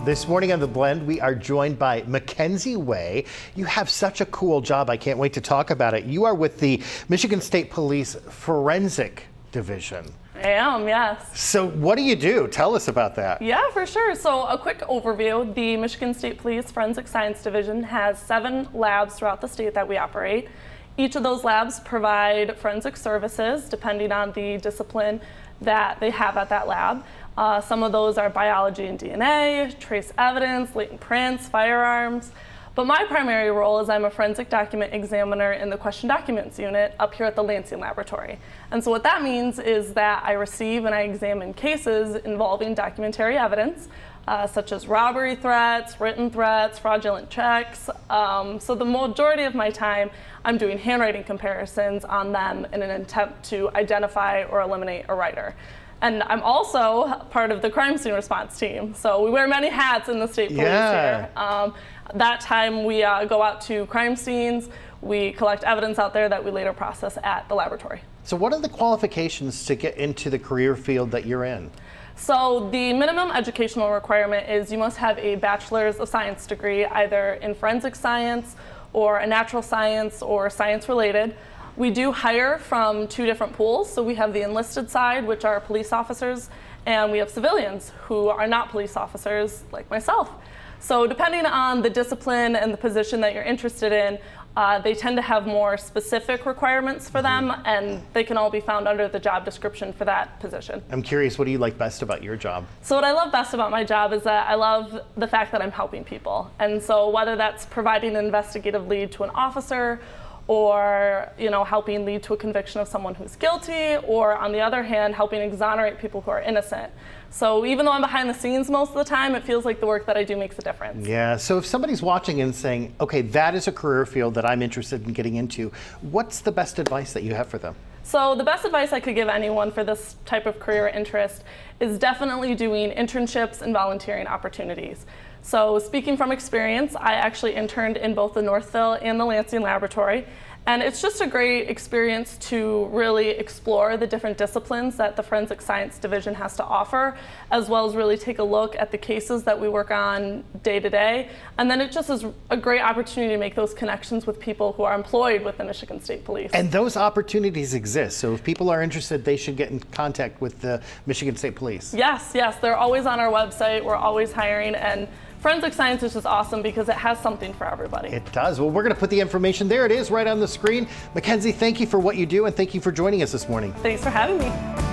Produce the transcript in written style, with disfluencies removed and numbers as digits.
This morning on The Blend, we are joined by Mackenzie Way. You have such a cool job. I can't wait to talk about it. You are with the Michigan State Police Forensic Division. I am, yes. So what do you do? Tell us about that. Yeah, for sure. So a quick overview. The Michigan State Police Forensic Science Division has 7 labs throughout the state that we operate. Each of those labs provide forensic services depending on the discipline that they have at that lab. Some of those are biology and DNA, trace evidence, latent prints, firearms. But my primary role is I'm a forensic document examiner in the question documents unit up here at the Lansing laboratory. And so what that means is that I receive and I examine cases involving documentary evidence, such as robbery threats, written threats, fraudulent checks. So the majority of my time, I'm doing handwriting comparisons on them in an attempt to identify or eliminate a writer. And I'm also part of the crime scene response team. So we wear many hats in the state police here. That time we go out to crime scenes, we collect evidence out there that we later process at the laboratory. So what are the qualifications to get into the career field that you're in? So the minimum educational requirement is you must have a bachelor's of science degree, either in forensic science or a natural science or science related. We do hire from 2 different pools. So we have the enlisted side, which are police officers, and we have civilians who are not police officers like myself. So depending on the discipline and the position that you're interested in, they tend to have more specific requirements for them, and they can all be found under the job description for that position. I'm curious, what do you like best about your job? So what I love best about my job is that I love the fact that I'm helping people. And so whether that's providing an investigative lead to an officer, or helping lead to a conviction of someone who's guilty, or on the other hand, helping exonerate people who are innocent. So even though I'm behind the scenes most of the time, it feels like the work that I do makes a difference. Yeah, so if somebody's watching and saying, okay, that is a career field that I'm interested in getting into, what's the best advice that you have for them? So the best advice I could give anyone for this type of career interest is definitely doing internships and volunteering opportunities. So speaking from experience, I actually interned in both the Northville and the Lansing laboratory. And it's just a great experience to really explore the different disciplines that the Forensic Science Division has to offer, as well as really take a look at the cases that we work on day to day. And then it just is a great opportunity to make those connections with people who are employed with the Michigan State Police. And those opportunities exist. So if people are interested, they should get in contact with the Michigan State Police. Yes, they're always on our website. We're always hiring. And forensic science is just awesome because it has something for everybody. It does. Well, we're going to put the information there. It is right on the screen. Mackenzie, thank you for what you do, and thank you for joining us this morning. Thanks for having me.